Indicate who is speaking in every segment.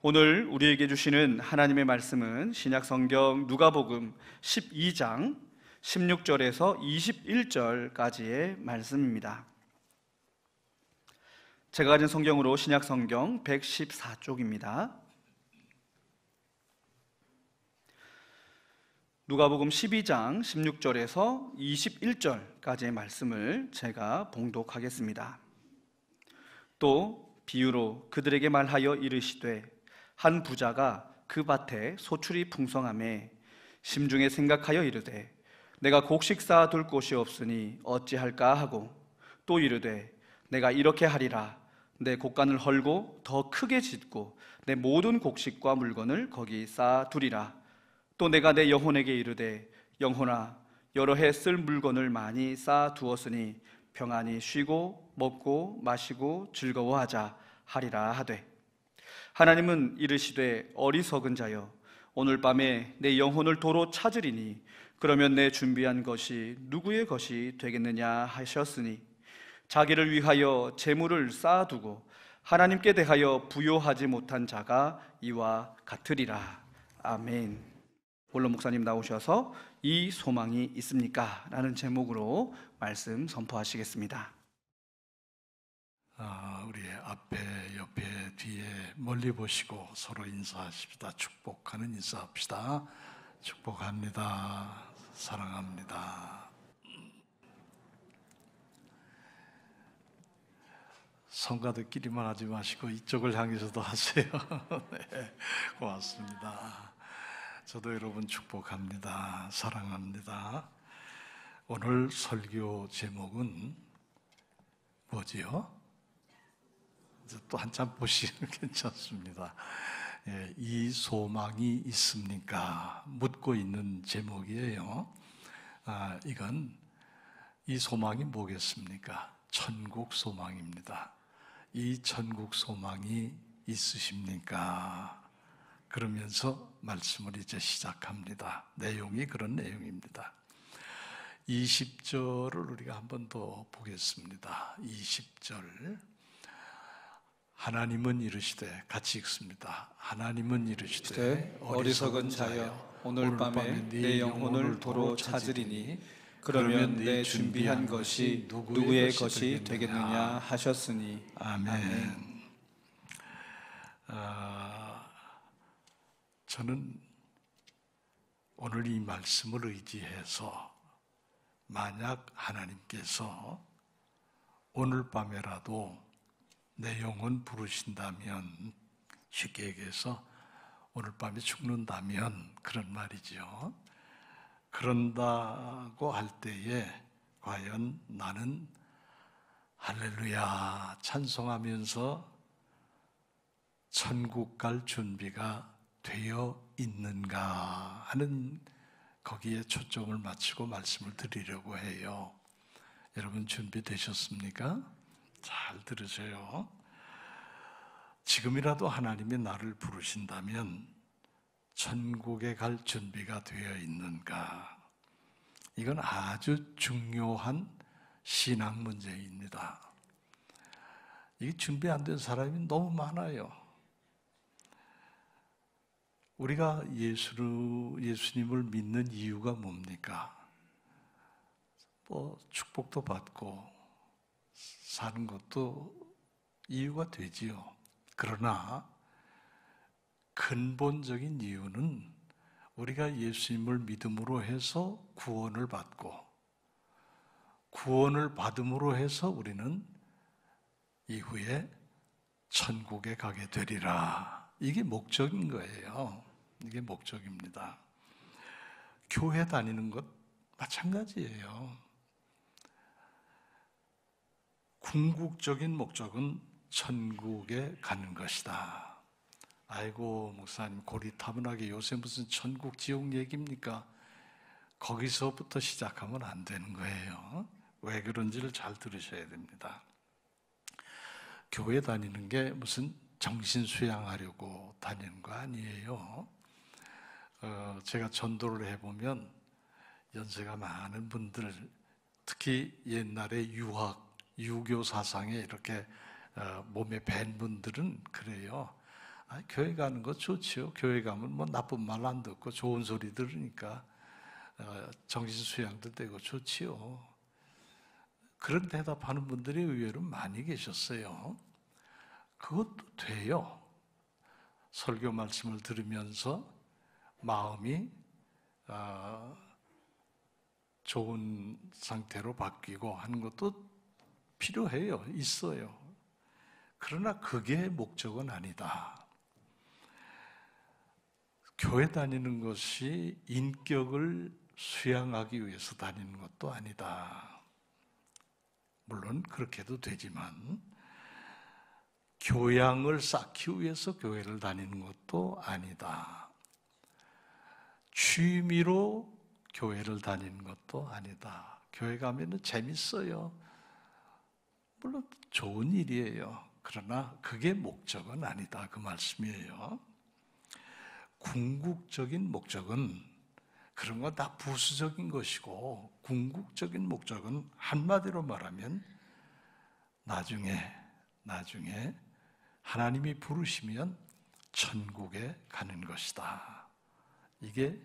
Speaker 1: 오늘 우리에게 주시는 하나님의 말씀은 신약성경 누가복음 12장 16절에서 21절까지의 말씀입니다. 제가 가진 성경으로 신약성경 114쪽입니다. 누가복음 12장 16절에서 21절까지의 말씀을 제가 봉독하겠습니다. 또 비유로 그들에게 말하여 이르시되 한 부자가 그 밭에 소출이 풍성하매 심중에 생각하여 이르되 내가 곡식 쌓아 둘 곳이 없으니 어찌할까 하고 또 이르되 내가 이렇게 하리라 내 곡간을 헐고 더 크게 짓고 내 모든 곡식과 물건을 거기 쌓아 두리라. 또 내가 내 영혼에게 이르되 영혼아 여러 해 쓸 물건을 많이 쌓아 두었으니 평안히 쉬고 먹고 마시고 즐거워하자 하리라 하되 하나님은 이르시되 어리석은 자여 오늘 밤에 내 영혼을 도로 찾으리니 그러면 내 준비한 것이 누구의 것이 되겠느냐 하셨으니 자기를 위하여 재물을 쌓아두고 하나님께 대하여 부요하지 못한 자가 이와 같으리라. 아멘. 원로 목사님 나오셔서 이 소망이 있습니까? 라는 제목으로 말씀 선포하시겠습니다.
Speaker 2: 우리 앞에, 옆에, 뒤에 멀리 보시고 서로 인사하십시다. 축복하는 인사합시다. 축복합니다. 사랑합니다. 성가들끼리만 하지 마시고 이쪽을 향해서도 하세요. 네, 고맙습니다. 저도 여러분 축복합니다. 사랑합니다. 오늘 설교 제목은 뭐지요? 또 한참 보시면 괜찮습니다. 이 소망이 있습니까? 묻고 있는 제목이에요. 이건 이 소망이 뭐겠습니까? 천국 소망입니다. 이 천국 소망이 있으십니까? 그러면서 말씀을 이제 시작합니다. 내용이 그런 내용입니다. 20절을 우리가 한 번 더 보겠습니다. 20절. 하나님은 이르시되, 같이 읽습니다. 하나님은 이르시되
Speaker 1: 어리석은 자여 오늘 밤에 내 영혼을 도로 찾으리니 그러면 내 준비한 것이 누구의 것이 되겠느냐 하셨으니.
Speaker 2: 아멘. 저는 오늘 이 말씀을 의지해서 만약 하나님께서 오늘 밤에라도 내 영혼 부르신다면, 쉽게 얘기해서 오늘 밤에 죽는다면 그런 말이죠. 그런다고 할 때에 과연 나는 할렐루야 찬송하면서 천국 갈 준비가 되어 있는가 하는, 거기에 초점을 맞추고 말씀을 드리려고 해요. 여러분 준비되셨습니까? 잘 들으세요. 지금이라도 하나님이 나를 부르신다면 천국에 갈 준비가 되어 있는가? 이건 아주 중요한 신앙 문제입니다. 이게 준비 안 된 사람이 너무 많아요. 우리가 예수님을 믿는 이유가 뭡니까? 축복도 받고 사는 것도 이유가 되지요. 그러나 근본적인 이유는 우리가 예수님을 믿음으로 해서 구원을 받고, 구원을 받음으로 해서 우리는 이후에 천국에 가게 되리라. 이게 목적인 거예요. 이게 목적입니다. 교회 다니는 것 마찬가지예요. 궁극적인 목적은 천국에 가는 것이다. 아이고 목사님 고리타분하게 요새 무슨 천국 지옥 얘기입니까? 거기서부터 시작하면 안 되는 거예요. 왜 그런지를 잘 들으셔야 됩니다. 교회 다니는 게 무슨 정신 수양하려고 다니는 거 아니에요. 제가 전도를 해보면 연세가 많은 분들, 특히 옛날에 유교 사상에 이렇게 몸에 밴 분들은 그래요. 교회 가는 거 좋지요. 교회 가면 뭐 나쁜 말 안 듣고 좋은 소리 들으니까 정신 수양도 되고 좋지요. 그런 대답하는 분들이 의외로 많이 계셨어요. 그것도 돼요. 설교 말씀을 들으면서 마음이 좋은 상태로 바뀌고 하는 것도 필요해요. 있어요. 그러나 그게 목적은 아니다. 교회 다니는 것이 인격을 수양하기 위해서 다니는 것도 아니다. 물론 그렇게도 되지만 교양을 쌓기 위해서 교회를 다니는 것도 아니다. 취미로 교회를 다니는 것도 아니다. 교회 가면은 재밌어요. 물론 좋은 일이에요. 그러나 그게 목적은 아니다. 그 말씀이에요. 궁극적인 목적은 그런 건 다 부수적인 것이고, 궁극적인 목적은 한마디로 말하면 나중에 하나님이 부르시면 천국에 가는 것이다. 이게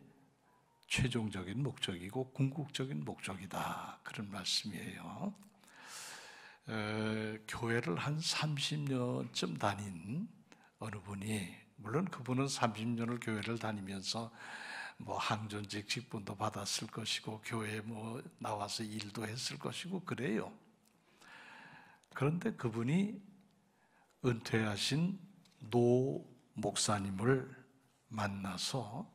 Speaker 2: 최종적인 목적이고 궁극적인 목적이다. 그런 말씀이에요. 교회를 한 30년쯤 다닌 어느 분이, 물론 그분은 30년을 교회를 다니면서 뭐 항존직 직분도 받았을 것이고 교회에 뭐 나와서 일도 했을 것이고 그래요. 그런데 그분이 은퇴하신 노 목사님을 만나서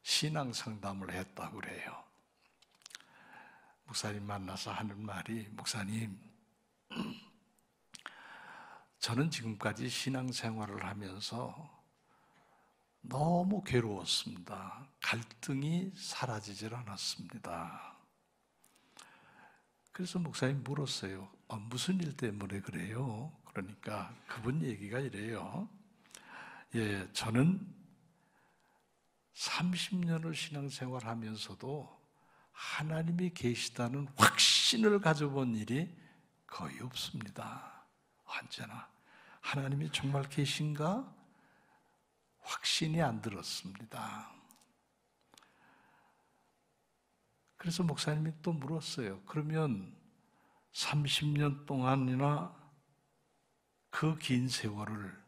Speaker 2: 신앙 상담을 했다고 그래요. 목사님 만나서 하는 말이, 목사님, 저는 지금까지 신앙생활을 하면서 너무 괴로웠습니다. 갈등이 사라지질 않았습니다. 그래서 목사님 물었어요. 무슨 일 때문에 그래요? 그러니까 그분 얘기가 이래요. 저는 30년을 신앙생활 하면서도 하나님이 계시다는 확신을 가져본 일이 거의 없습니다. 언제나 하나님이 정말 계신가? 확신이 안 들었습니다. 그래서 목사님이 또 물었어요. 그러면 30년 동안이나 그 긴 세월을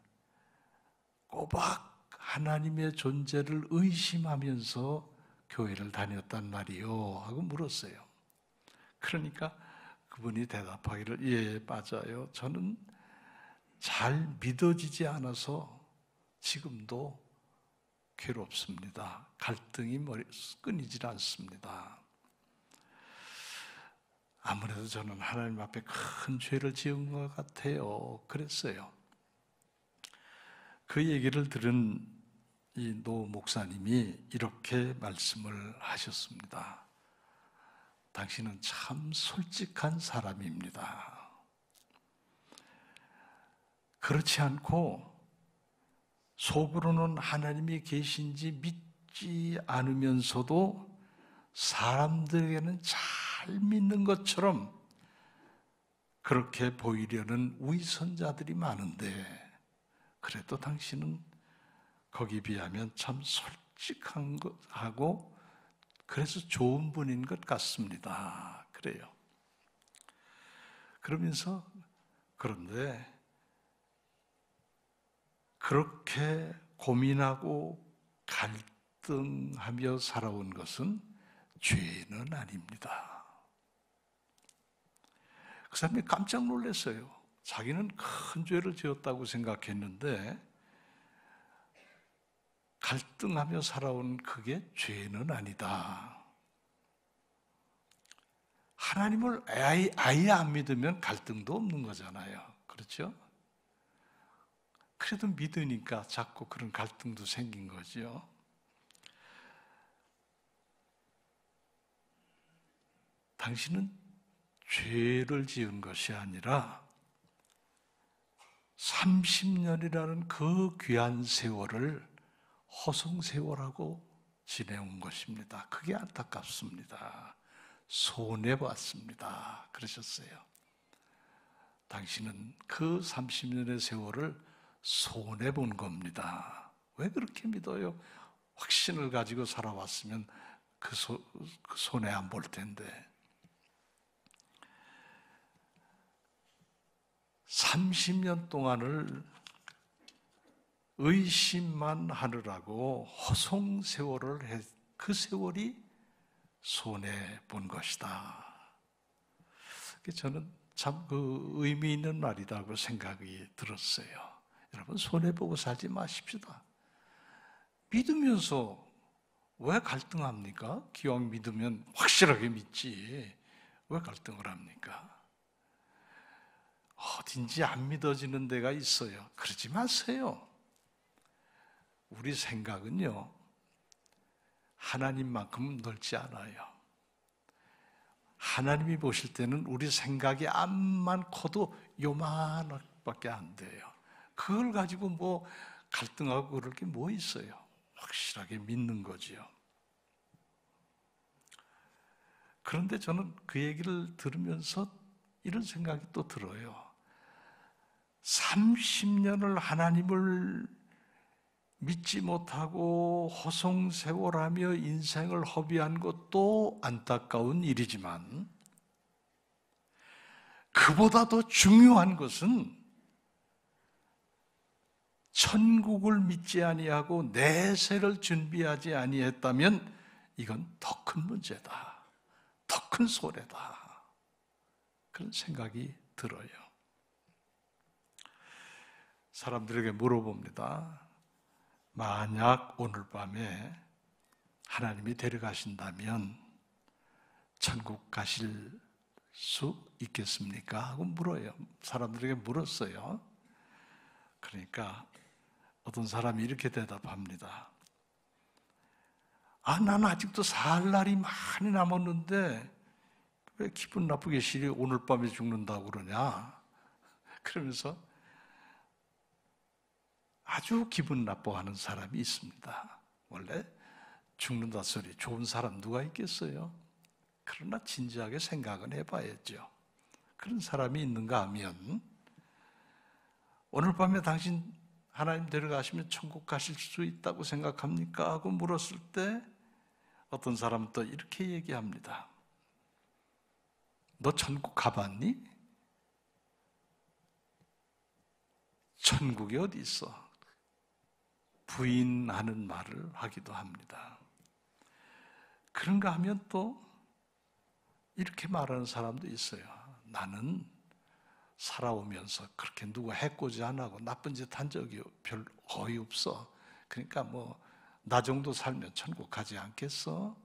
Speaker 2: 꼬박 하나님의 존재를 의심하면서 교회를 다녔단 말이요 하고 물었어요. 그러니까 그분이 대답하기를, 예, 맞아요. 저는 잘 믿어지지 않아서 지금도 괴롭습니다. 갈등이 끊이질 않습니다. 아무래도 저는 하나님 앞에 큰 죄를 지은 것 같아요. 그랬어요. 그 얘기를 들은 이 노 목사님이 이렇게 말씀을 하셨습니다. 당신은 참 솔직한 사람입니다. 그렇지 않고 속으로는 하나님이 계신지 믿지 않으면서도 사람들에게는 잘 믿는 것처럼 그렇게 보이려는 위선자들이 많은데, 그래도 당신은 거기에 비하면 참 솔직한 것하고 그래서 좋은 분인 것 같습니다. 그래요. 그러면서, 그런데 그렇게 고민하고 갈등하며 살아온 것은 죄는 아닙니다. 그 사람이 깜짝 놀랐어요. 자기는 큰 죄를 지었다고 생각했는데 갈등하며 살아온 그게 죄는 아니다. 하나님을 아예 안 믿으면 갈등도 없는 거잖아요. 그렇죠? 그래도 믿으니까 자꾸 그런 갈등도 생긴 거죠. 당신은 죄를 지은 것이 아니라 30년이라는 그 귀한 세월을 허송세월하고 지내온 것입니다. 그게 안타깝습니다. 손해봤습니다. 그러셨어요. 당신은 그 30년의 세월을 손해본 겁니다. 왜 그렇게 믿어요? 확신을 가지고 살아왔으면 그 손해 안 볼 텐데. 30년 동안을 의심만 하느라고 허송세월을 그 세월이 손해본 것이다. 저는 참 그 의미 있는 말이라고 생각이 들었어요. 여러분, 손해보고 살지 마십시다. 믿으면서 왜 갈등합니까? 기왕 믿으면 확실하게 믿지 왜 갈등을 합니까? 어딘지 안 믿어지는 데가 있어요. 그러지 마세요. 우리 생각은요, 하나님만큼 넓지 않아요. 하나님이 보실 때는 우리 생각이 암만 커도 요만하게 안 돼요. 그걸 가지고 뭐 갈등하고 그럴 게 뭐 있어요? 확실하게 믿는 거지요. 그런데 저는 그 얘기를 들으면서 이런 생각이 또 들어요. 30년을 하나님을 믿지 못하고 허송세월하며 인생을 허비한 것도 안타까운 일이지만, 그보다 더 중요한 것은 천국을 믿지 아니하고 내세를 준비하지 아니했다면 이건 더 큰 문제다, 더 큰 손해다, 그런 생각이 들어요. 사람들에게 물어봅니다. 만약 오늘 밤에 하나님이 데려가신다면 천국 가실 수 있겠습니까? 하고 물어요. 사람들에게 물었어요. 그러니까 어떤 사람이 이렇게 대답합니다. 난 아직도 살 날이 많이 남았는데 왜 기분 나쁘게 시리 오늘 밤에 죽는다고 그러냐? 그러면서 아주 기분 나빠하는 사람이 있습니다. 원래 죽는다 소리 좋은 사람 누가 있겠어요? 그러나 진지하게 생각은 해봐야죠. 그런 사람이 있는가 하면, 오늘 밤에 당신 하나님 데려가시면 천국 가실 수 있다고 생각합니까? 하고 물었을 때 어떤 사람은 또 이렇게 얘기합니다. 너 천국 가봤니? 천국이 어디 있어? 부인하는 말을 하기도 합니다. 그런가 하면 또 이렇게 말하는 사람도 있어요. 나는 살아오면서 그렇게 누구 해코지 안 하고 나쁜 짓 한 적이 거의 없어. 그러니까 뭐 나 정도 살면 천국 가지 않겠어?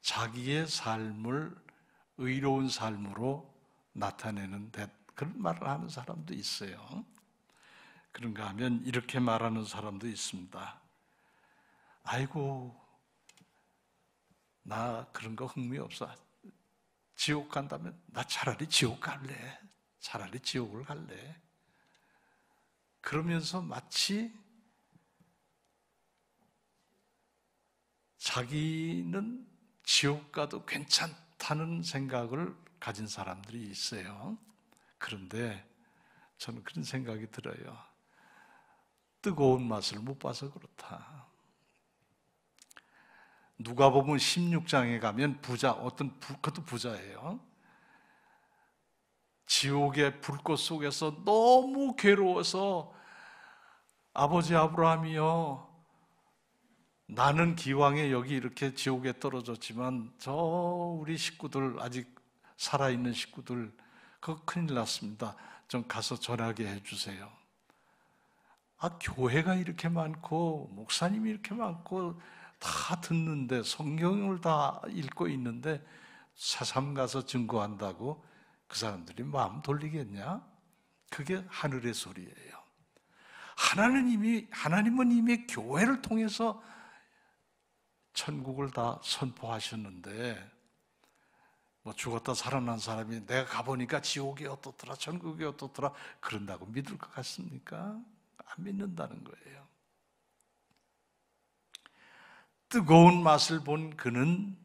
Speaker 2: 자기의 삶을 의로운 삶으로 나타내는 그런 말을 하는 사람도 있어요. 그런가 하면 이렇게 말하는 사람도 있습니다. 아이고, 나 그런 거 흥미 없어. 지옥 간다면 나 차라리 지옥 갈래. 차라리 지옥을 갈래. 그러면서 마치 자기는 지옥 가도 괜찮다는 생각을 가진 사람들이 있어요. 그런데 저는 그런 생각이 들어요. 뜨거운 맛을 못 봐서 그렇다. 누가복음 16장에 가면 그것도 부자예요. 지옥의 불꽃 속에서 너무 괴로워서 아버지 아브라함이여, 나는 기왕에 여기 이렇게 지옥에 떨어졌지만 저 우리 식구들, 아직 살아있는 식구들 그거 큰일 났습니다. 좀 가서 전하게 해주세요. 교회가 이렇게 많고 목사님이 이렇게 많고 다 듣는데, 성경을 다 읽고 있는데 새삼 가서 증거한다고 그 사람들이 마음 돌리겠냐? 그게 하늘의 소리예요. 하나님은 이미 교회를 통해서 천국을 다 선포하셨는데, 뭐 죽었다 살아난 사람이 내가 가보니까 지옥이 어떻더라 천국이 어떻더라 그런다고 믿을 것 같습니까? 안 믿는다는 거예요. 뜨거운 맛을 본 그는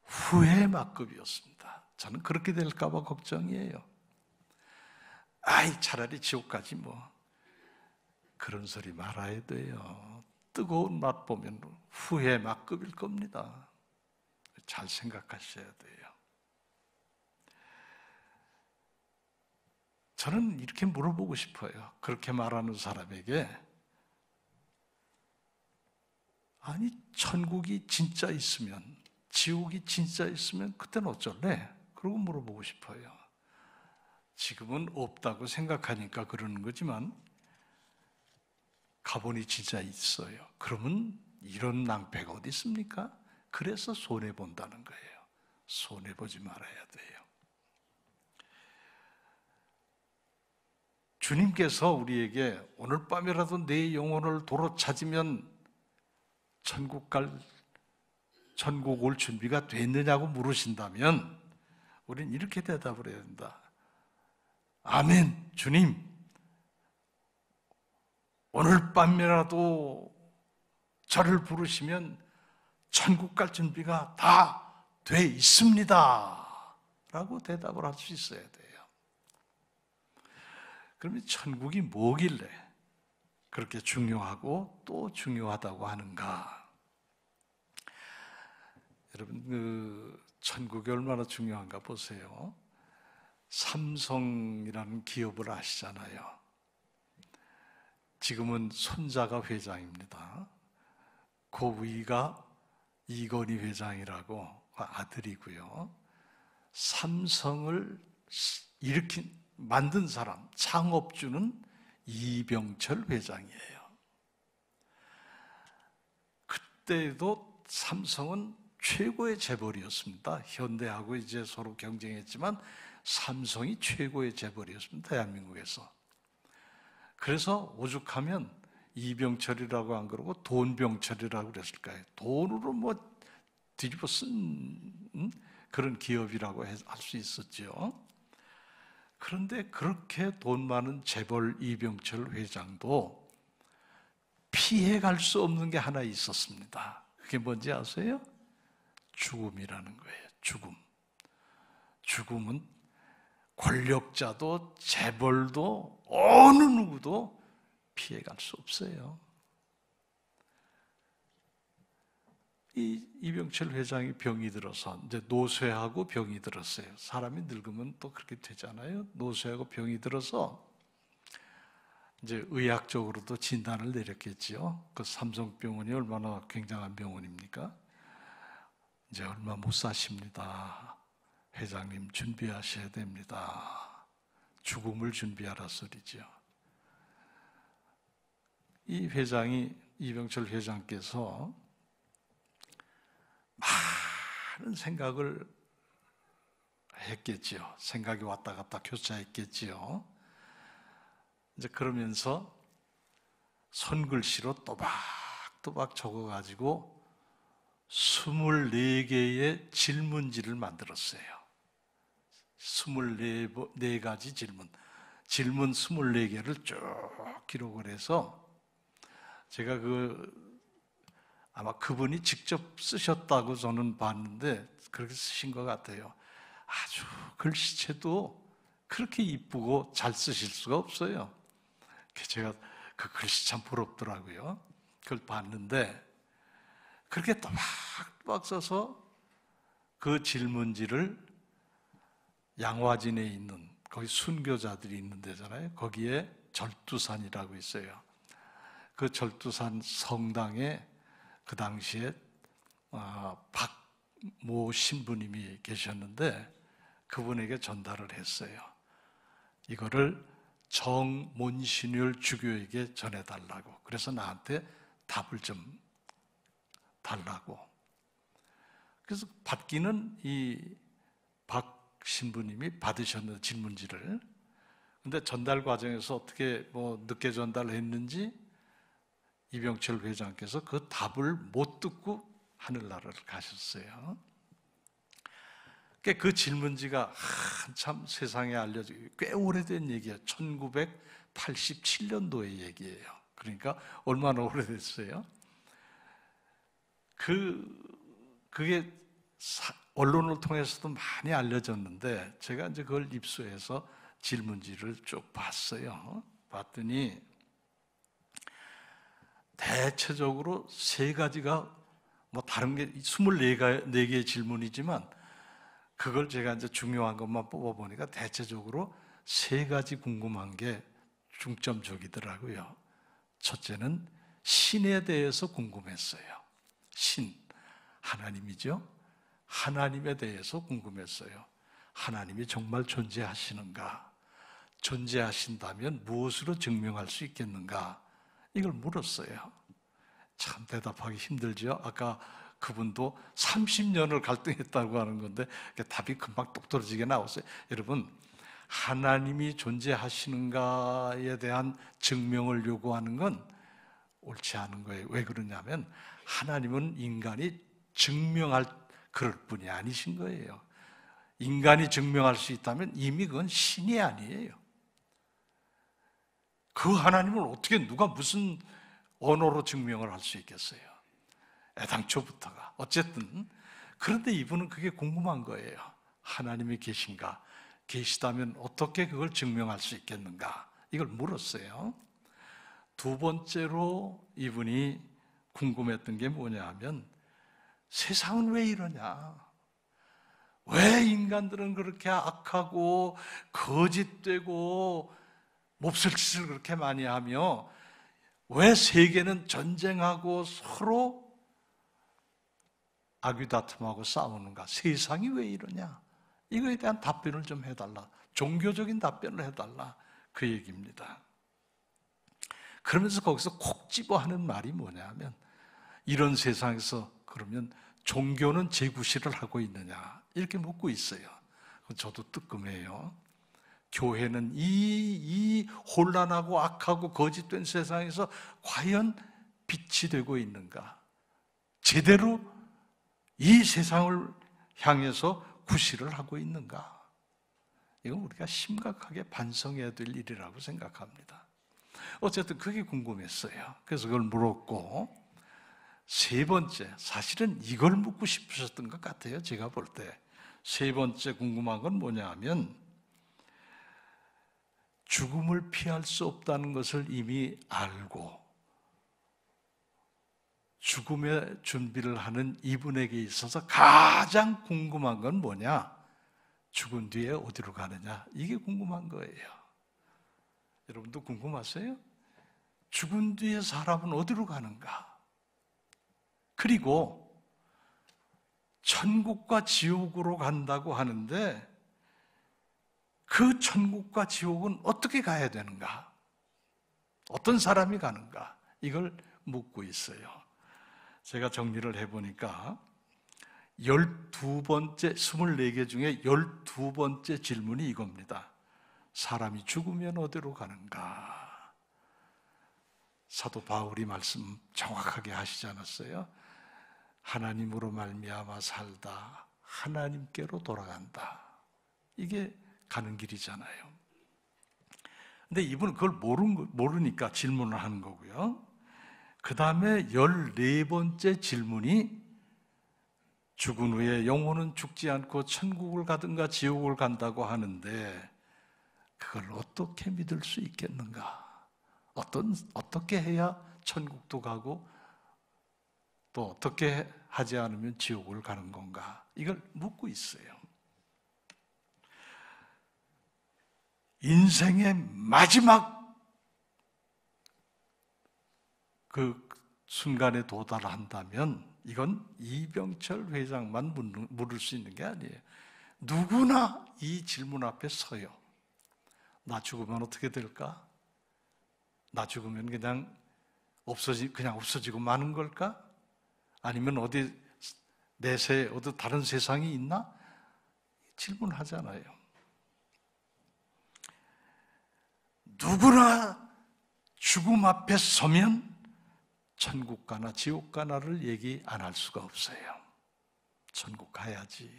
Speaker 2: 후회 막급이었습니다. 저는 그렇게 될까 봐 걱정이에요. 차라리 지옥 가지 뭐. 그런 소리 말아야 돼요. 뜨거운 맛 보면 후회 막급일 겁니다. 잘 생각하셔야 돼요. 저는 이렇게 물어보고 싶어요. 그렇게 말하는 사람에게, 아니 천국이 진짜 있으면, 지옥이 진짜 있으면 그때는 어쩔래? 그러고 물어보고 싶어요. 지금은 없다고 생각하니까 그러는 거지만 가보니 진짜 있어요. 그러면 이런 낭패가 어디 있습니까? 그래서 손해본다는 거예요. 손해보지 말아야 돼요. 주님께서 우리에게 오늘 밤이라도 내 영혼을 도로 찾으면 천국 올 준비가 됐느냐고 물으신다면 우린 이렇게 대답을 해야 된다. 아멘, 주님. 오늘 밤이라도 저를 부르시면 천국 갈 준비가 다 돼 있습니다. 라고 대답을 할 수 있어야 돼요. 그러면 천국이 뭐길래 그렇게 중요하고 또 중요하다고 하는가? 여러분, 천국이 얼마나 중요한가 보세요. 삼성이라는 기업을 아시잖아요. 지금은 손자가 회장입니다. 그 위가 이건희 회장이라고 아들이고요. 삼성을 만든 사람, 창업주는 이병철 회장이에요. 그때도 삼성은 최고의 재벌이었습니다. 현대하고 이제 서로 경쟁했지만 삼성이 최고의 재벌이었습니다. 대한민국에서. 그래서 오죽하면 이병철이라고 안 그러고 돈병철이라고 그랬을까요? 돈으로 뭐 뒤집어 쓴 그런 기업이라고 할 수 있었죠. 그런데 그렇게 돈 많은 재벌 이병철 회장도 피해갈 수 없는 게 하나 있었습니다. 그게 뭔지 아세요? 죽음이라는 거예요. 죽음. 죽음은 권력자도 재벌도 어느 누구도 피해갈 수 없어요. 이 이병철 회장이 병이 들어서 이제 노쇠하고 병이 들었어요. 사람이 늙으면 또 그렇게 되잖아요. 노쇠하고 병이 들어서 이제 의학적으로도 진단을 내렸겠지요. 그 삼성병원이 얼마나 굉장한 병원입니까? 이제 얼마 못 사십니다. 회장님 준비하셔야 됩니다. 죽음을 준비하라 소리죠. 이 회장이 이병철 회장께서 많은 생각을 했겠지요. 생각이 왔다 갔다 교차했겠지요. 이제 그러면서 손글씨로 또박또박 적어가지고 24개의 질문지를 만들었어요. 24가지 질문 24개를 쭉 기록을 해서 제가 아마 그분이 직접 쓰셨다고 저는 봤는데 그렇게 쓰신 것 같아요. 아주 글씨체도 그렇게 이쁘고 잘 쓰실 수가 없어요. 제가 그 글씨 참 부럽더라고요. 그걸 봤는데 그렇게 또박또박 써서 그 질문지를 양화진에 있는 거기 순교자들이 있는 데잖아요. 거기에 절두산이라고 있어요. 그 절두산 성당에 그 당시에 박모 신부님이 계셨는데 그분에게 전달을 했어요. 이거를 정몬신율 주교에게 전해달라고. 그래서 나한테 답을 좀 달라고. 그래서 받기는 이 박 신부님이 받으셨는데 질문지를. 근데 전달 과정에서 어떻게 늦게 전달했는지 이병철 회장께서 그 답을 못 듣고 하늘나라를 가셨어요. 그 질문지가 한참 세상에 알려지고 꽤 오래된 얘기예요. 1987년도의 얘기예요. 그러니까 얼마나 오래됐어요? 그게 언론을 통해서도 많이 알려졌는데 제가 이제 그걸 입수해서 질문지를 쭉 봤어요. 봤더니 대체적으로 세 가지가 뭐 다른 게 24개의 질문이지만 그걸 제가 이제 중요한 것만 뽑아보니까 대체적으로 세 가지 궁금한 게 중점적이더라고요. 첫째는 신에 대해서 궁금했어요. 신, 하나님이죠. 하나님에 대해서 궁금했어요. 하나님이 정말 존재하시는가? 존재하신다면 무엇으로 증명할 수 있겠는가? 이걸 물었어요. 참 대답하기 힘들죠. 아까 그분도 30년을 갈등했다고 하는 건데 답이 금방 똑 떨어지게 나왔어요. 여러분, 하나님이 존재하시는가에 대한 증명을 요구하는 건 옳지 않은 거예요. 왜 그러냐면 하나님은 인간이 증명할 그럴 뿐이 아니신 거예요. 인간이 증명할 수 있다면 이미 그건 신이 아니에요. 그 하나님을 어떻게 누가 무슨 언어로 증명을 할 수 있겠어요? 애당초부터가. 어쨌든 그런데 이분은 그게 궁금한 거예요. 하나님이 계신가? 계시다면 어떻게 그걸 증명할 수 있겠는가? 이걸 물었어요. 두 번째로 이분이 궁금했던 게 뭐냐 하면 세상은 왜 이러냐? 왜 인간들은 그렇게 악하고 거짓되고 몹쓸 짓을 그렇게 많이 하며 왜 세계는 전쟁하고 서로 아귀다툼하고 싸우는가? 세상이 왜 이러냐? 이거에 대한 답변을 좀 해달라. 종교적인 답변을 해달라. 그 얘기입니다. 그러면서 거기서 콕 집어 하는 말이 뭐냐면 이런 세상에서 그러면 종교는 재구실을 하고 있느냐? 이렇게 묻고 있어요. 저도 뜨끔해요. 교회는 이 혼란하고 악하고 거짓된 세상에서 과연 빛이 되고 있는가? 제대로 이 세상을 향해서 구실을 하고 있는가? 이건 우리가 심각하게 반성해야 될 일이라고 생각합니다. 어쨌든 그게 궁금했어요. 그래서 그걸 물었고, 세 번째, 사실은 이걸 묻고 싶으셨던 것 같아요. 제가 볼 때. 세 번째 궁금한 건 뭐냐 하면 죽음을 피할 수 없다는 것을 이미 알고 죽음의 준비를 하는 이분에게 있어서 가장 궁금한 건 뭐냐? 죽은 뒤에 어디로 가느냐? 이게 궁금한 거예요. 여러분도 궁금하세요? 죽은 뒤에 사람은 어디로 가는가? 그리고 천국과 지옥으로 간다고 하는데 그 천국과 지옥은 어떻게 가야 되는가? 어떤 사람이 가는가? 이걸 묻고 있어요. 제가 정리를 해보니까 12번째, 24개 중에 12번째 질문이 이겁니다. 사람이 죽으면 어디로 가는가? 사도 바울이 말씀 정확하게 하시지 않았어요? 하나님으로 말미암아 살다 하나님께로 돌아간다. 이게 가는 길이잖아요. 근데 이분은 그걸 모르니까 질문을 하는 거고요. 그 다음에 14번째 질문이 죽은 후에 영혼은 죽지 않고 천국을 가든가 지옥을 간다고 하는데 그걸 어떻게 믿을 수 있겠는가? 어떻게 해야 천국도 가고 또 어떻게 하지 않으면 지옥을 가는 건가? 이걸 묻고 있어요. 인생의 마지막 그 순간에 도달한다면 이건 이병철 회장만 물을 수 있는 게 아니에요. 누구나 이 질문 앞에 서요. 나 죽으면 어떻게 될까? 나 죽으면 그냥 없어지고 마는 걸까? 아니면 어디 내세 어디 다른 세상이 있나? 질문하잖아요. 누구나 죽음 앞에 서면 천국 가나 지옥 가나를 얘기 안 할 수가 없어요. 천국 가야지.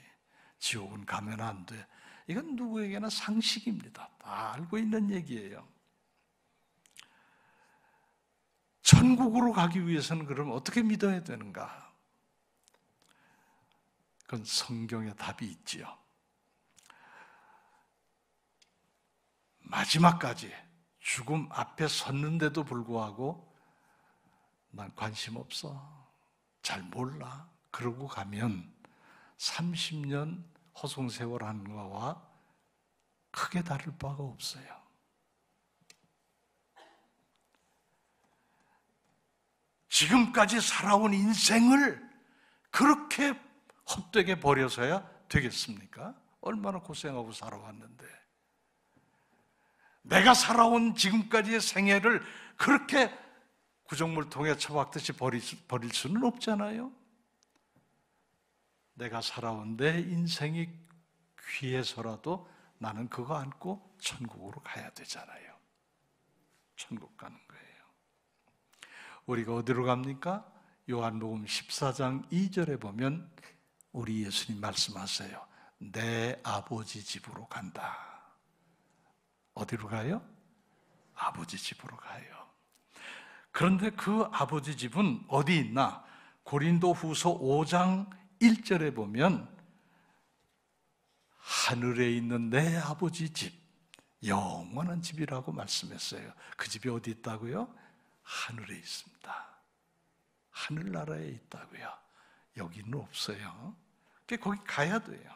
Speaker 2: 지옥은 가면 안 돼. 이건 누구에게나 상식입니다. 다 알고 있는 얘기예요. 천국으로 가기 위해서는 그럼 어떻게 믿어야 되는가? 그건 성경에 답이 있지요. 마지막까지 죽음 앞에 섰는데도 불구하고 난 관심 없어. 잘 몰라. 그러고 가면 30년 허송세월 하는 거와 크게 다를 바가 없어요. 지금까지 살아온 인생을 그렇게 헛되게 버려서야 되겠습니까? 얼마나 고생하고 살아왔는데. 내가 살아온 지금까지의 생애를 그렇게 구정물통에 처박듯이 버릴 수는 없잖아요. 내가 살아온 내 인생이 귀해서라도 나는 그거 안고 천국으로 가야 되잖아요. 천국 가는 거예요. 우리가 어디로 갑니까? 요한복음 14장 2절에 보면 우리 예수님 말씀하세요. 내 아버지 집으로 간다. 어디로 가요? 아버지 집으로 가요. 그런데 그 아버지 집은 어디 있나? 고린도후서 5장 1절에 보면 하늘에 있는 내 아버지 집, 영원한 집이라고 말씀했어요. 그 집이 어디 있다고요? 하늘에 있습니다. 하늘나라에 있다고요. 여기는 없어요. 거기 가야 돼요.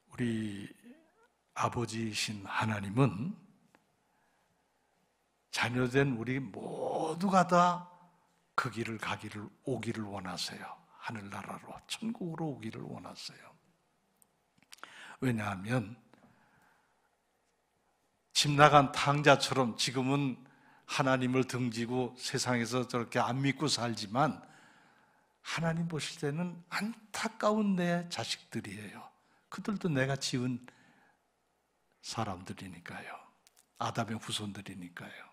Speaker 2: 우리 아버지이신 하나님은 자녀된 우리 모두가 다 그 길을 오기를 원하세요. 하늘나라로, 천국으로 오기를 원하세요. 왜냐하면 집 나간 탕자처럼 지금은 하나님을 등지고 세상에서 저렇게 안 믿고 살지만 하나님 보실 때는 안타까운 내 자식들이에요. 그들도 내가 지은 사람들이니까요. 아담의 후손들이니까요.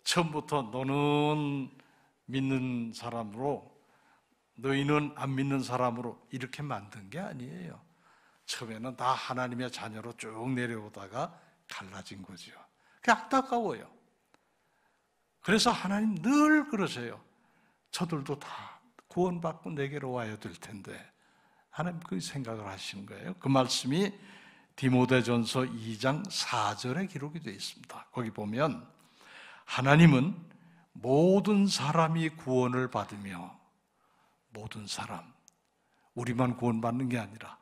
Speaker 2: 처음부터 너는 믿는 사람으로 너희는 안 믿는 사람으로 이렇게 만든 게 아니에요. 처음에는 다 하나님의 자녀로 쭉 내려오다가 갈라진 거죠. 그게 안타까워요. 그래서 하나님 늘 그러세요. 저들도 다 구원받고 내게로 와야 될 텐데 하나님 그 생각을 하시는 거예요. 그 말씀이 디모데전서 2장 4절에 기록이 되어 있습니다. 거기 보면 하나님은 모든 사람이 구원을 받으며 모든 사람, 우리만 구원받는 게 아니라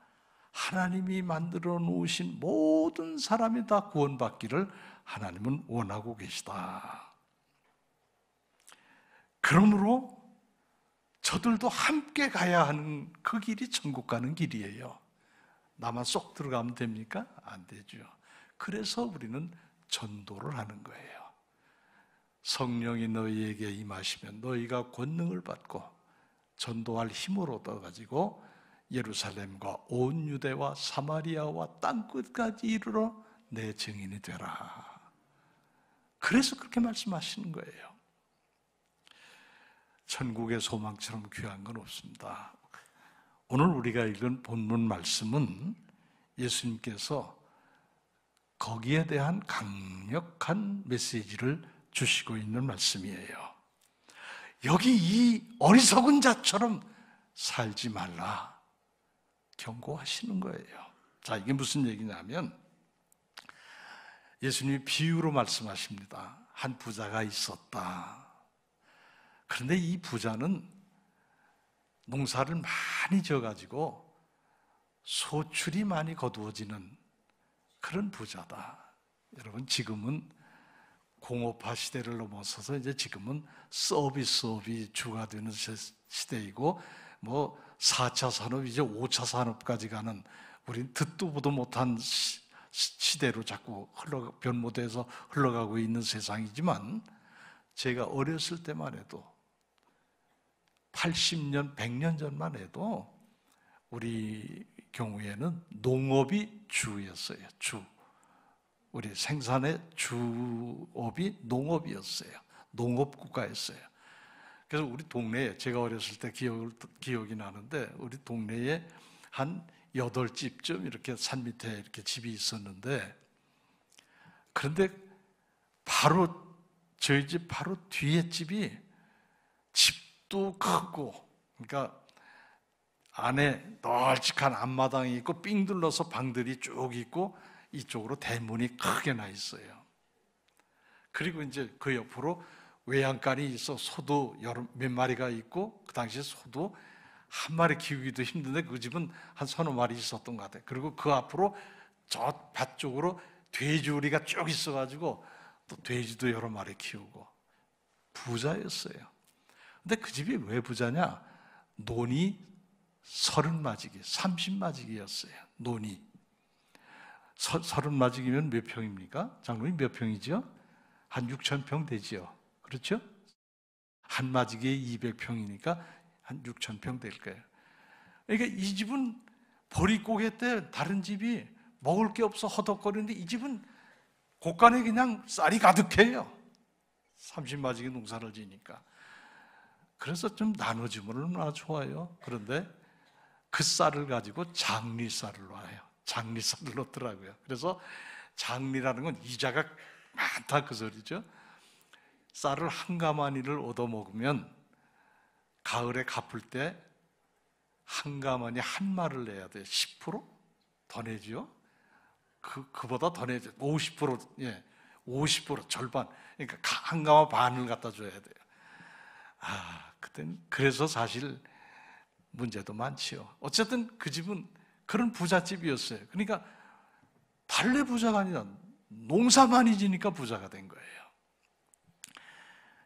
Speaker 2: 하나님이 만들어 놓으신 모든 사람이 다 구원받기를 하나님은 원하고 계시다. 그러므로 저들도 함께 가야 하는 그 길이 천국 가는 길이에요. 나만 쏙 들어가면 됩니까? 안 되죠. 그래서 우리는 전도를 하는 거예요. 성령이 너희에게 임하시면 너희가 권능을 받고 전도할 힘을 얻어가지고 예루살렘과 온 유대와 사마리아와 땅끝까지 이르러 내 증인이 되라. 그래서 그렇게 말씀하시는 거예요. 천국의 소망처럼 귀한 건 없습니다. 오늘 우리가 읽은 본문 말씀은 예수님께서 거기에 대한 강력한 메시지를 주시고 있는 말씀이에요. 여기 이 어리석은 자처럼 살지 말라 경고하시는 거예요. 자, 이게 무슨 얘기냐면 예수님이 비유로 말씀하십니다. 한 부자가 있었다. 그런데 이 부자는 농사를 많이 지어가지고 소출이 많이 거두어지는 그런 부자다. 여러분, 지금은 공업화 시대를 넘어서서 이제 지금은 서비스업이 주가 되는 시대이고 뭐 4차 산업, 이제 5차 산업까지 가는 우린 듣도 보도 못한 시대로 자꾸 변모돼서 흘러가고 있는 세상이지만 제가 어렸을 때만 해도 80년, 100년 전만 해도 우리 경우에는 농업이 주였어요. 주. 우리 생산의 주업이 농업이었어요. 농업국가였어요. 그래서 우리 동네에, 제가 어렸을 때 기억이 나는데 우리 동네에 한 8집쯤 이렇게 산 밑에 이렇게 집이 있었는데, 그런데 바로 저희 집 바로 뒤에 집이 집도 크고, 그러니까 안에 널찍한 앞마당이 있고 삥 둘러서 방들이 쭉 있고 이쪽으로 대문이 크게 나 있어요. 그리고 이제 그 옆으로 외양간이 있어 소도 몇 마리가 있고, 그 당시에 소도 한 마리 키우기도 힘든데 그 집은 한 서너 마리 있었던 것 같아요. 그리고 그 앞으로 저 밭 쪽으로 돼지우리가 쭉 있어가지고 또 돼지도 여러 마리 키우고 부자였어요. 근데 그 집이 왜 부자냐? 논이 30마지기, 30마지기였어요. 논이 30마지기면 몇 평입니까? 장로님 몇 평이죠? 한 6,000평 되지요. 그렇죠? 한 마지기에 200평이니까 한 6,000평 될 거예요. 그러니까 이 집은 보릿고개 때 다른 집이 먹을 게 없어 허덕거리는데 이 집은 곳간에 그냥 쌀이 가득해요. 30마지기 농사를 지니까. 그래서 좀 나눠주면 얼마나 좋아요. 그런데 그 쌀을 가지고 장리쌀을 놔요. 장리쌀을 넣더라고요. 그래서 장리라는 건 이자가 많다 그 소리죠. 쌀을 한 가마니를 얻어 먹으면 가을에 갚을 때 한 가마니 한 마를 내야 돼요. 10%? 더 내죠. 그보다 더 내죠. 50%, 예, 50% 절반. 그러니까 한 가마 반을 갖다 줘야 돼요. 그땐 그래서 사실 문제도 많지요. 어쨌든 그 집은 그런 부잣집이었어요. 그러니까 달래 부자가 아니라 농사만이 지니까 부자가 된 거예요.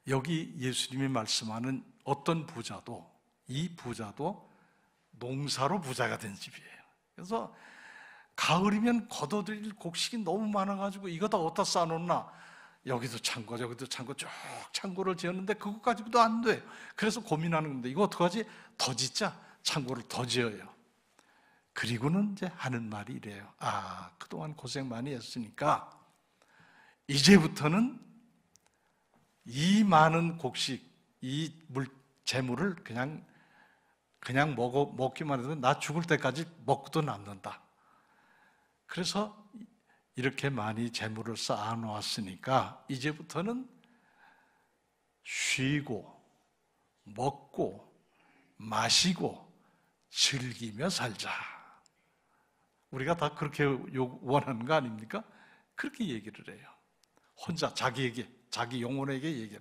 Speaker 2: 여기 예수님이 말씀하는 어떤 부자도, 이 부자도 농사로 부자가 된 집이에요. 그래서 가을이면 걷어들일 곡식이 너무 많아가지고 이거 다 어디다 쌓아놓나? 여기도 창고, 저기도 창고, 쭉 창고를 지었는데 그것 가지고도 안 돼. 그래서 고민하는 건데 이거 어떡하지? 더 짓자. 창고를 더 지어요. 그리고는 이제 하는 말이 이래요. 그동안 고생 많이 했으니까 이제부터는 이 많은 곡식, 이 재물을 그냥 먹기만 해도 나 죽을 때까지 먹고도 남는다. 그래서 이렇게 많이 재물을 쌓아 놓았으니까 이제부터는 쉬고 먹고 마시고 즐기며 살자. 우리가 다 그렇게 원하는 거 아닙니까? 그렇게 얘기를 해요. 혼자 자기에게, 자기 영혼에게 얘기해요.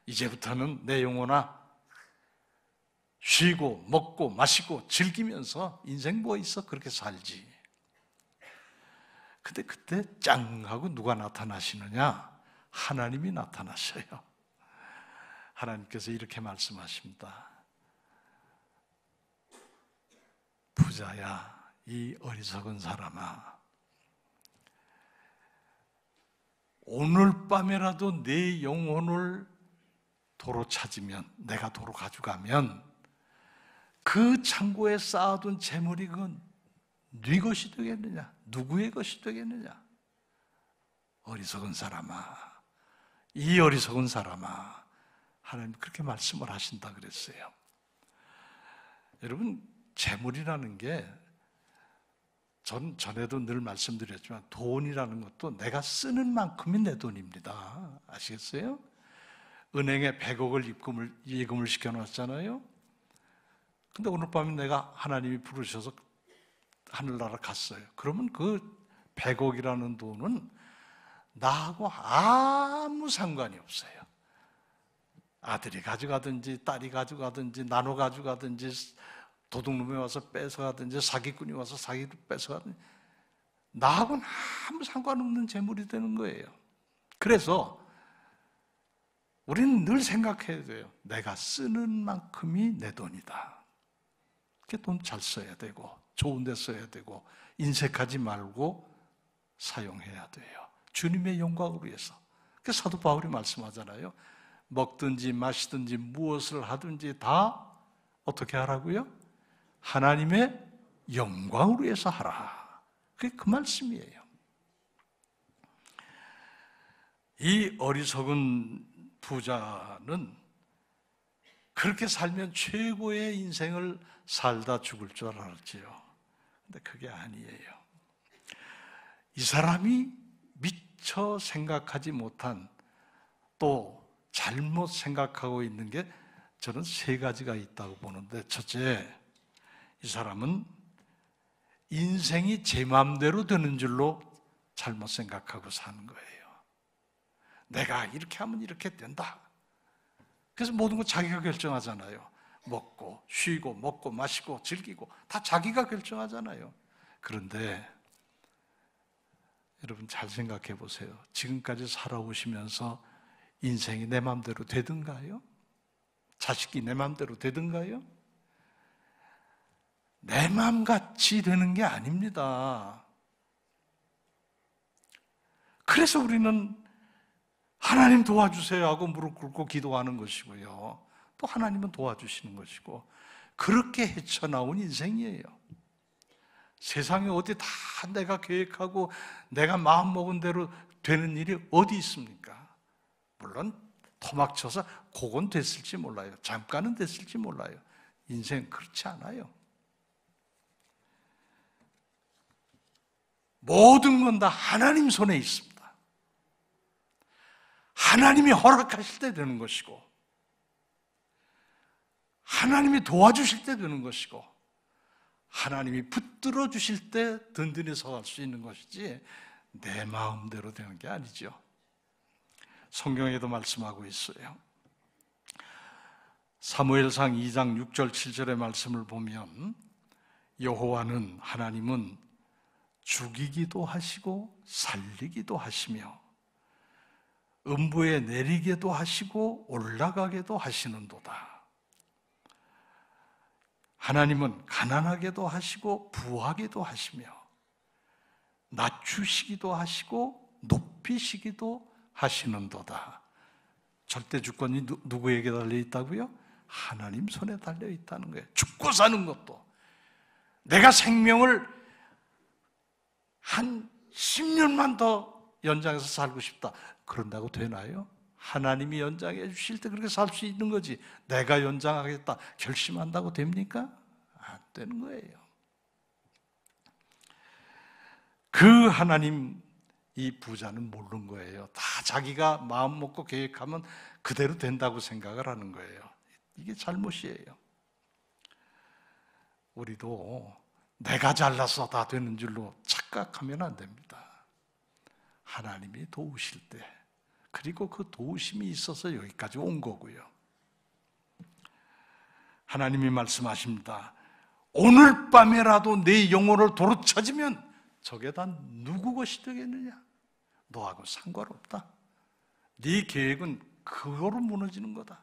Speaker 2: 이제부터는 내 영혼아 쉬고 먹고 마시고 즐기면서 인생 뭐 있어? 그렇게 살지. 근데 그때 짱 하고 누가 나타나시느냐? 하나님이 나타나셔요. 하나님께서 이렇게 말씀하십니다. 부자야, 이 어리석은 사람아, 오늘 밤에라도 내 영혼을 도로 찾으면, 내가 도로 가져가면 그 창고에 쌓아둔 재물이 그건 네 것이 되겠느냐? 누구의 것이 되겠느냐? 어리석은 사람아, 이 어리석은 사람아, 하나님 그렇게 말씀을 하신다 그랬어요. 여러분, 재물이라는 게 전에도 늘 말씀드렸지만 돈이라는 것도 내가 쓰는 만큼이 내 돈입니다. 아시겠어요? 은행에 100억을 예금을 시켜놨잖아요. 근데 오늘 밤에 내가 하나님이 부르셔서 하늘나라 갔어요. 그러면 그 100억이라는 돈은 나하고 아무 상관이 없어요. 아들이 가져가든지 딸이 가져가든지 나눠 가져가든지 도둑놈이 와서 뺏어가든지 사기꾼이 와서 사기를 뺏어가든지 나하고는 아무 상관없는 재물이 되는 거예요. 그래서 우리는 늘 생각해야 돼요. 내가 쓰는 만큼이 내 돈이다. 돈 잘 써야 되고 좋은 데 써야 되고 인색하지 말고 사용해야 돼요. 주님의 영광을 위해서. 그래서 사도 바울이 말씀하잖아요. 먹든지 마시든지 무엇을 하든지 다 어떻게 하라고요? 하나님의 영광을 위해서 하라. 그게 그 말씀이에요. 이 어리석은 부자는 그렇게 살면 최고의 인생을 살다 죽을 줄 알았지요. 근데 그게 아니에요. 이 사람이 미처 생각하지 못한 또 잘못 생각하고 있는 게 저는 세 가지가 있다고 보는데, 첫째, 이 사람은 인생이 제 마음대로 되는 줄로 잘못 생각하고 사는 거예요. 내가 이렇게 하면 이렇게 된다. 그래서 모든 거 자기가 결정하잖아요. 먹고 쉬고 먹고 마시고 즐기고 다 자기가 결정하잖아요. 그런데 여러분 잘 생각해 보세요. 지금까지 살아오시면서 인생이 내 마음대로 되든가요? 자식이 내 마음대로 되든가요? 내 마음같이 되는 게 아닙니다. 그래서 우리는 하나님 도와주세요 하고 무릎 꿇고 기도하는 것이고요. 또 하나님은 도와주시는 것이고, 그렇게 헤쳐나온 인생이에요. 세상에 어디 다 내가 계획하고 내가 마음먹은 대로 되는 일이 어디 있습니까? 물론 토막쳐서 그건 됐을지 몰라요. 잠깐은 됐을지 몰라요. 인생 그렇지 않아요. 모든 건 다 하나님 손에 있습니다. 하나님이 허락하실 때 되는 것이고, 하나님이 도와주실 때 되는 것이고, 하나님이 붙들어 주실 때 든든히 서갈 수 있는 것이지 내 마음대로 되는 게 아니죠. 성경에도 말씀하고 있어요. 사무엘상 2장 6절 7절의 말씀을 보면 여호와는 하나님은 죽이기도 하시고 살리기도 하시며 음부에 내리게도 하시고 올라가게도 하시는도다. 하나님은 가난하게도 하시고 부하게도 하시며 낮추시기도 하시고 높이시기도 하시는도다. 절대 주권이 누구에게 달려 있다고요? 하나님 손에 달려 있다는 거예요. 죽고 사는 것도, 내가 생명을 한 10년만 더 연장해서 살고 싶다, 그런다고 되나요? 하나님이 연장해 주실 때 그렇게 살 수 있는 거지, 내가 연장하겠다 결심한다고 됩니까? 안 되는 거예요. 그 하나님, 이 부자는 모르는 거예요. 다 자기가 마음 먹고 계획하면 그대로 된다고 생각을 하는 거예요. 이게 잘못이에요. 우리도 내가 잘나서 다 되는 줄로 착각하면 안 됩니다. 하나님이 도우실 때, 그리고 그 도우심이 있어서 여기까지 온 거고요. 하나님이 말씀하십니다. 오늘 밤에라도 내 영혼을 도로 찾으면 저게 다 누구 것이 되겠느냐? 너하고 상관없다. 네 계획은 그거로 무너지는 거다.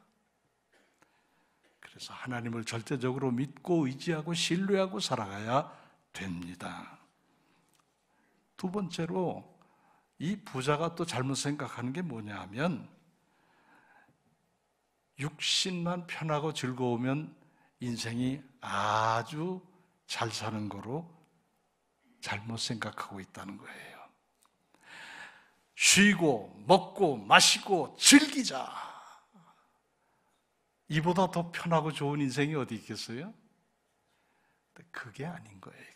Speaker 2: 그래서 하나님을 절대적으로 믿고 의지하고 신뢰하고 살아가야 됩니다. 두 번째로 이 부자가 또 잘못 생각하는 게 뭐냐 하면, 육신만 편하고 즐거우면 인생이 아주 잘 사는 거로 잘못 생각하고 있다는 거예요. 쉬고 먹고 마시고 즐기자, 이보다 더 편하고 좋은 인생이 어디 있겠어요? 그게 아닌 거예요.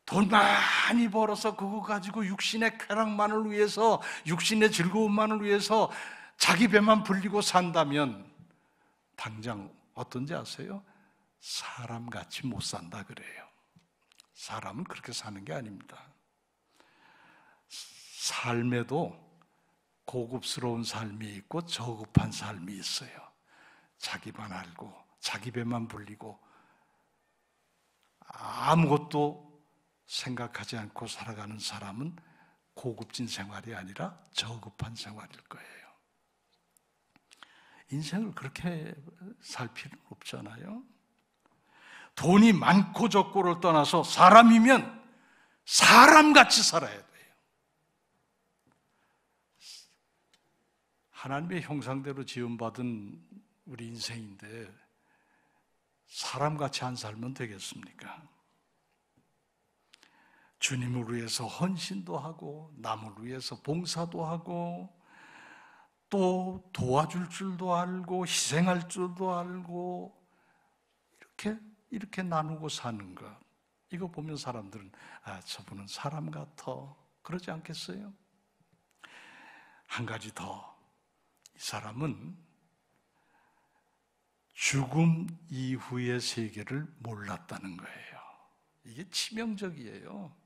Speaker 2: 돈 많이 벌어서 그거 가지고 육신의 쾌락만을 위해서, 육신의 즐거움만을 위해서 자기 배만 불리고 산다면 당장 어떤지 아세요? 사람같이 못 산다 그래요. 사람은 그렇게 사는 게 아닙니다. 삶에도 고급스러운 삶이 있고 저급한 삶이 있어요. 자기만 알고 자기 배만 불리고 아무것도 생각하지 않고 살아가는 사람은 고급진 생활이 아니라 저급한 생활일 거예요. 인생을 그렇게 살 필요는 없잖아요. 돈이 많고 적고를 떠나서 사람이면 사람같이 살아야 돼요. 하나님의 형상대로 지음받은 우리 인생인데 사람같이 안 살면 되겠습니까? 주님을 위해서 헌신도 하고 남을 위해서 봉사도 하고 또 도와줄 줄도 알고 희생할 줄도 알고 이렇게 나누고 사는 것, 이거 보면 사람들은 저분은 사람 같아, 그러지 않겠어요? 한 가지 더, 이 사람은 죽음 이후의 세계를 몰랐다는 거예요. 이게 치명적이에요.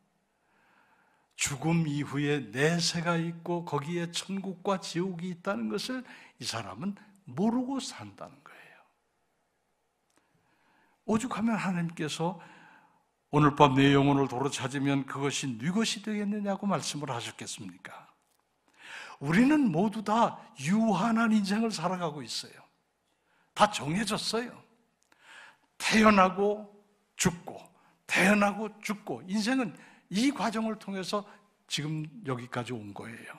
Speaker 2: 죽음 이후에 내세가 있고 거기에 천국과 지옥이 있다는 것을 이 사람은 모르고 산다는 거예요. 오죽하면 하나님께서 오늘 밤 내 영혼을 도로 찾으면 그것이 네 것이 되겠느냐고 말씀을 하셨겠습니까? 우리는 모두 다 유한한 인생을 살아가고 있어요. 다 정해졌어요. 태어나고 죽고 태어나고 죽고, 인생은 이 과정을 통해서 지금 여기까지 온 거예요.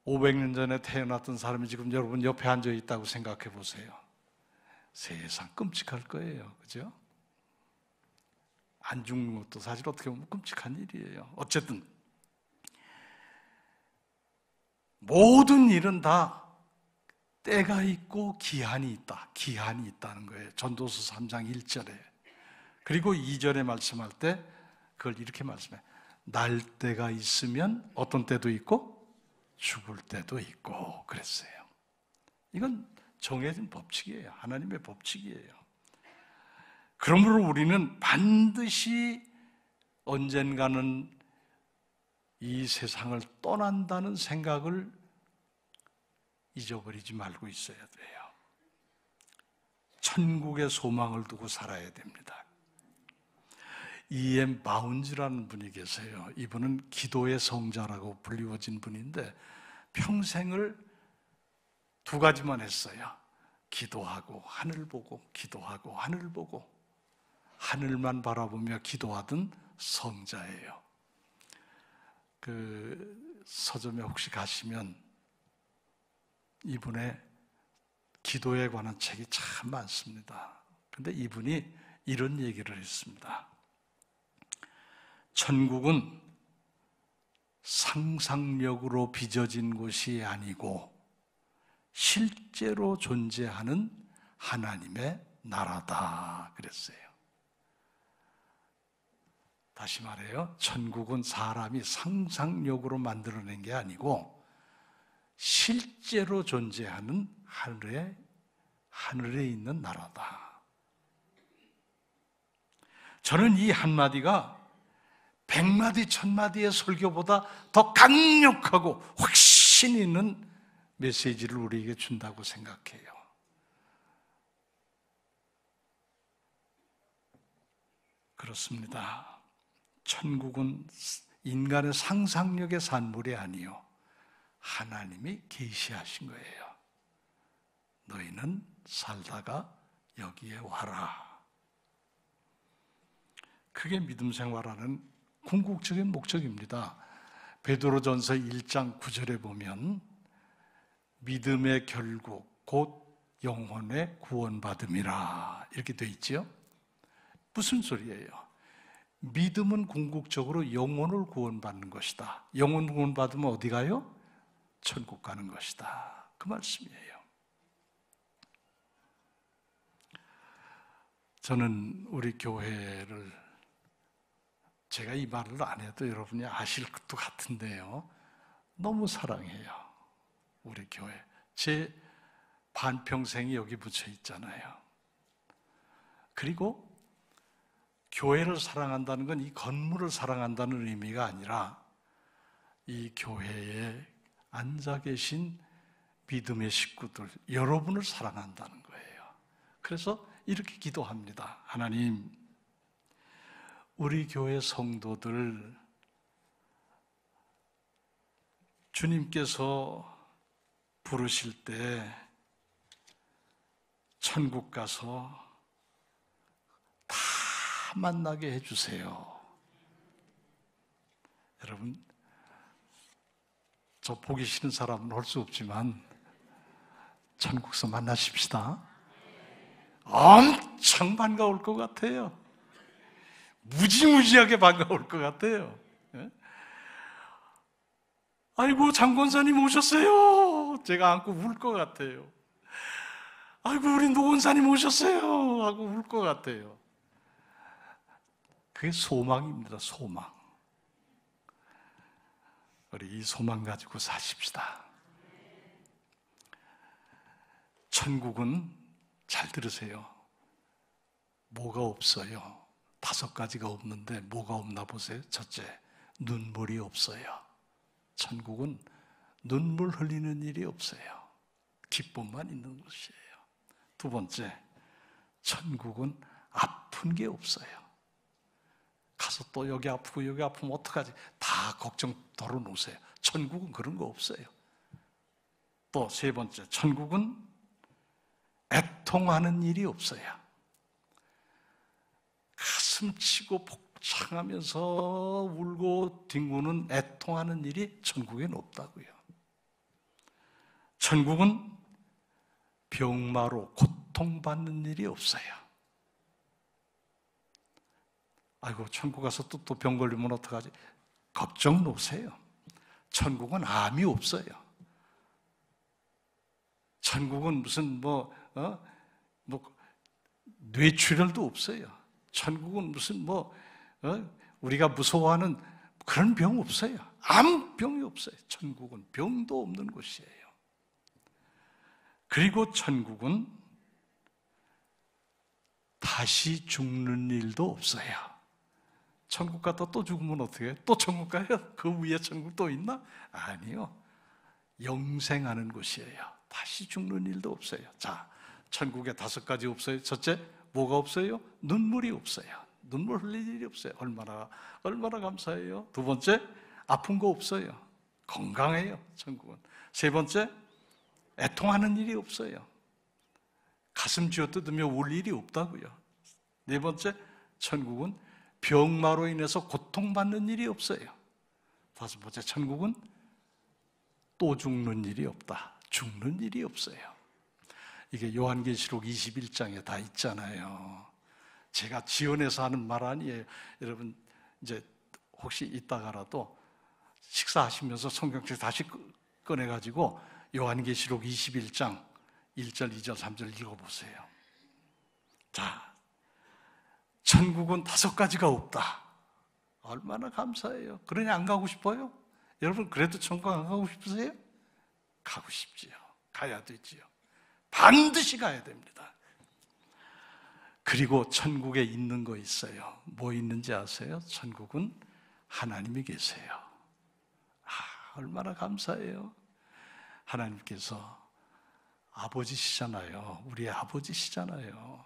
Speaker 2: 500년 전에 태어났던 사람이 지금 여러분 옆에 앉아 있다고 생각해 보세요. 세상 끔찍할 거예요. 그죠? 안 죽는 것도 사실 어떻게 보면 끔찍한 일이에요. 어쨌든 모든 일은 다 때가 있고 기한이 있다. 기한이 있다는 거예요. 전도서 3장 1절에. 그리고 2절에 말씀할 때 그걸 이렇게 말씀해요. 날 때가 있으면 어떤 때도 있고 죽을 때도 있고 그랬어요. 이건 정해진 법칙이에요. 하나님의 법칙이에요. 그러므로 우리는 반드시 언젠가는 이 세상을 떠난다는 생각을 잊어버리지 말고 있어야 돼요. 천국의 소망을 두고 살아야 됩니다. E.M. 바운즈라는 분이 계세요. 이분은 기도의 성자라고 불리워진 분인데 평생을 두 가지만 했어요. 기도하고 하늘 보고, 기도하고 하늘 보고, 하늘만 바라보며 기도하던 성자예요. 그 서점에 혹시 가시면 이분의 기도에 관한 책이 참 많습니다. 근데 이분이 이런 얘기를 했습니다. 천국은 상상력으로 빚어진 곳이 아니고 실제로 존재하는 하나님의 나라다 그랬어요. 다시 말해요. 천국은 사람이 상상력으로 만들어낸 게 아니고 실제로 존재하는 하늘에 있는 나라다. 저는 이 한마디가 100마디, 1000마디의 설교보다 더 강력하고 확신 있는 메시지를 우리에게 준다고 생각해요. 그렇습니다. 천국은 인간의 상상력의 산물이 아니요 하나님이 계시하신 거예요. 너희는 살다가 여기에 와라. 그게 믿음 생활하는 궁극적인 목적입니다. 베드로전서 1장 9절에 보면 믿음의 결국 곧 영혼의 구원받음이라 이렇게 돼 있죠. 무슨 소리예요? 믿음은 궁극적으로 영혼을 구원받는 것이다. 영혼 구원받으면 어디 가요? 천국 가는 것이다. 그 말씀이에요. 저는 우리 교회를, 제가 이 말을 안 해도 여러분이 아실 것도 같은데요, 너무 사랑해요. 우리 교회. 제 반평생이 여기 붙여 있잖아요. 그리고 교회를 사랑한다는 건 이 건물을 사랑한다는 의미가 아니라 이 교회에 앉아 계신 믿음의 식구들, 여러분을 사랑한다는 거예요. 그래서 이렇게 기도합니다. 하나님, 우리 교회 성도들 주님께서 부르실 때 천국 가서 다 만나게 해주세요. 여러분, 저 보기 싫은 사람은 할 수 없지만 천국서 만나십시다. 엄청 반가울 것 같아요. 무지무지하게 반가울 것 같아요. 아이고, 장권사님 오셨어요. 제가 안고 울 것 같아요. 아이고, 우리 노원사님 오셨어요 하고 울 것 같아요. 그게 소망입니다. 소망. 우리 이 소망 가지고 사십시다. 천국은, 잘 들으세요, 뭐가 없어요. 5가지가 없는데 뭐가 없나 보세요. 첫째, 눈물이 없어요. 천국은 눈물 흘리는 일이 없어요. 기쁨만 있는 곳이에요. 두 번째, 천국은 아픈 게 없어요. 가서 또 여기 아프고 여기 아프면 어떡하지? 다 걱정 덜어놓으세요. 천국은 그런 거 없어요. 또 세 번째, 천국은 애통하는 일이 없어요. 가슴 치고 복창하면서 울고 뒹구는 애통하는 일이 천국엔 없다고요. 천국은 병마로 고통받는 일이 없어요. 아이고, 천국 가서 또 병 걸리면 어떡하지? 걱정 놓으세요. 천국은 암이 없어요. 천국은 무슨 뇌출혈도 없어요. 천국은 무슨 우리가 무서워하는 그런 병 없어요. 아무 병이 없어요. 천국은 병도 없는 곳이에요. 그리고 천국은 다시 죽는 일도 없어요. 천국 갔다 또 죽으면 어떻게 해요? 또 천국 가요? 그 위에 천국 또 있나? 아니요. 영생하는 곳이에요. 다시 죽는 일도 없어요. 자, 천국에 5가지 없어요. 첫째, 뭐가 없어요? 눈물이 없어요. 눈물 흘릴 일이 없어요. 얼마나 감사해요. 두 번째, 아픈 거 없어요. 건강해요, 천국은. 세 번째, 애통하는 일이 없어요. 가슴 쥐어뜯으며 울 일이 없다고요. 네 번째, 천국은 병마로 인해서 고통받는 일이 없어요. 다섯 번째, 천국은 또 죽는 일이 없다. 죽는 일이 없어요. 이게 요한계시록 21장에 다 있잖아요. 제가 지어내서 하는 말 아니에요. 여러분, 이제 혹시 이따가라도 식사하시면서 성경책 다시 꺼내가지고 요한계시록 21장 1절, 2절, 3절 읽어보세요. 자, 천국은 5가지가 없다. 얼마나 감사해요. 그러니 안 가고 싶어요? 여러분, 그래도 천국 안 가고 싶으세요? 가고 싶지요. 가야 되지요. 반드시 가야 됩니다. 그리고 천국에 있는 거 있어요. 뭐 있는지 아세요? 천국은 하나님이 계세요. 얼마나 감사해요. 하나님께서 아버지시잖아요. 우리의 아버지시잖아요.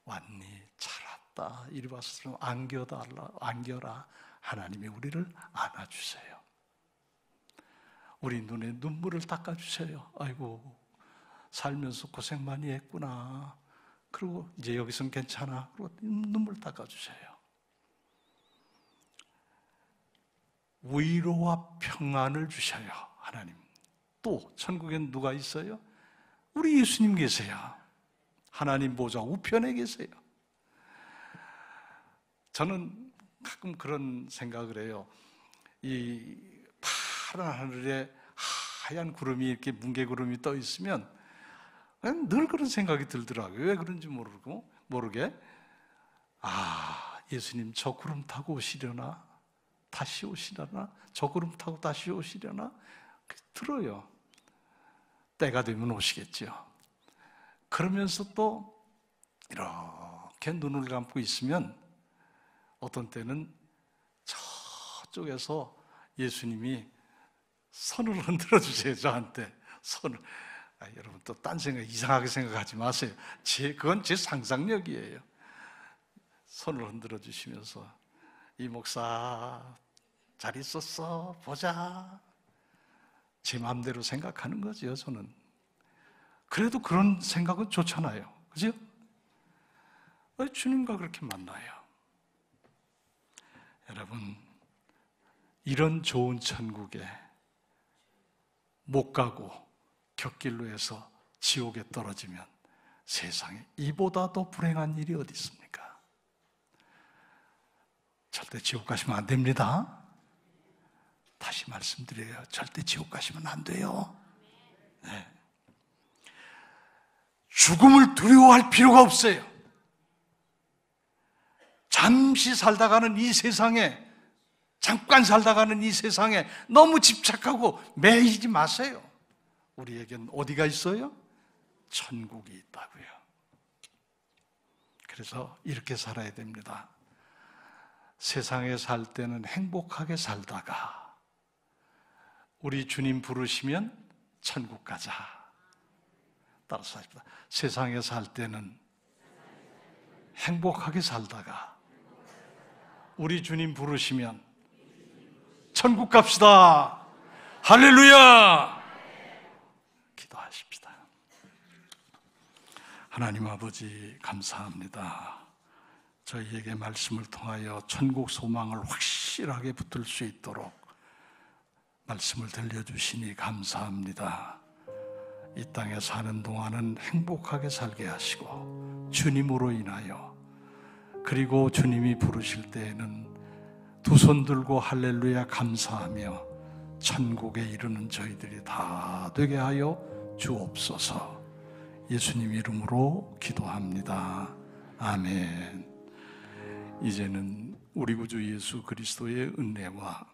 Speaker 2: 왔니? 잘 왔다. 이리 와서 안겨라. 하나님이 우리를 안아주세요. 우리 눈에 눈물을 닦아주세요. 아이고, 살면서 고생 많이 했구나. 그리고 이제 여기서는 괜찮아. 그리고 눈물 닦아주세요. 위로와 평안을 주셔요, 하나님. 또 천국엔 누가 있어요? 우리 예수님 계세요. 하나님 보좌 우편에 계세요. 저는 가끔 그런 생각을 해요. 이 파란 하늘에 하얀 구름이 이렇게 뭉게구름이 떠 있으면 늘 그런 생각이 들더라고요. 왜 그런지 모르게 예수님 저 구름 타고 오시려나? 다시 오시려나? 저 구름 타고 다시 오시려나? 들어요. 때가 되면 오시겠죠. 그러면서 또 이렇게 눈을 감고 있으면 어떤 때는 저쪽에서 예수님이 손을 흔들어 주세요. 저한테 손을. 여러분 또 딴 생각 이상하게 생각하지 마세요. 그건 제 상상력이에요. 손을 흔들어 주시면서 이 목사 잘 있었어 보자. 제 마음대로 생각하는 거죠. 저는. 그래도 그런 생각은 좋잖아요. 그죠? 주님과 그렇게 만나요. 여러분, 이런 좋은 천국에 못 가고 곁길로 해서 지옥에 떨어지면 세상에 이보다 더 불행한 일이 어디 있습니까? 절대 지옥 가시면 안 됩니다. 다시 말씀드려요. 절대 지옥 가시면 안 돼요. 네. 죽음을 두려워할 필요가 없어요. 잠시 살다가는 이 세상에, 잠깐 살다가는 이 세상에 너무 집착하고 매이지 마세요. 우리에겐 어디가 있어요? 천국이 있다고요. 그래서 이렇게 살아야 됩니다. 세상에 살 때는 행복하게 살다가 우리 주님 부르시면 천국 가자. 따라서 하십니다. 세상에 살 때는 행복하게 살다가 우리 주님 부르시면 천국 갑시다. 할렐루야! 기도하십시다. 하나님 아버지 감사합니다. 저희에게 말씀을 통하여 천국 소망을 확실하게 붙들 수 있도록 말씀을 들려주시니 감사합니다. 이 땅에 사는 동안은 행복하게 살게 하시고 주님으로 인하여, 그리고 주님이 부르실 때에는 두 손 들고 할렐루야 감사하며 천국에 이르는 저희들이 다 되게 하여 주옵소서. 예수님 이름으로 기도합니다. 아멘. 이제는 우리 구주 예수 그리스도의 은혜와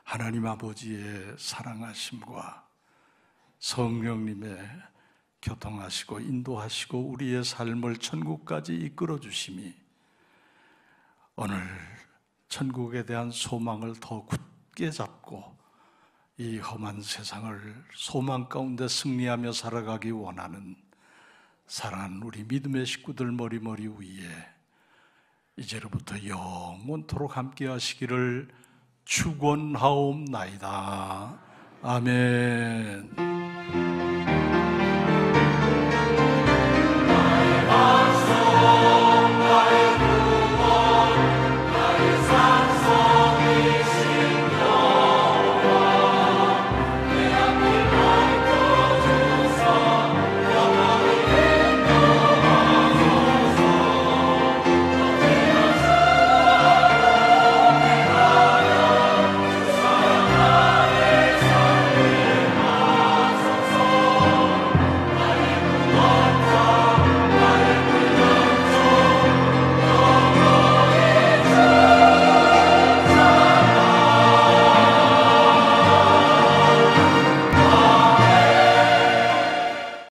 Speaker 2: 하나님 아버지의 사랑하심과 성령님의 교통하시고 인도하시고 우리의 삶을 천국까지 이끌어 주심이 오늘 천국에 대한 소망을 더 굳게 잡고 이 험한 세상을 소망 가운데 승리하며 살아가기 원하는 사랑하는 우리 믿음의 식구들 머리머리 위에 이제로부터 영원토록 함께 하시기를 축원하옵나이다. 아멘.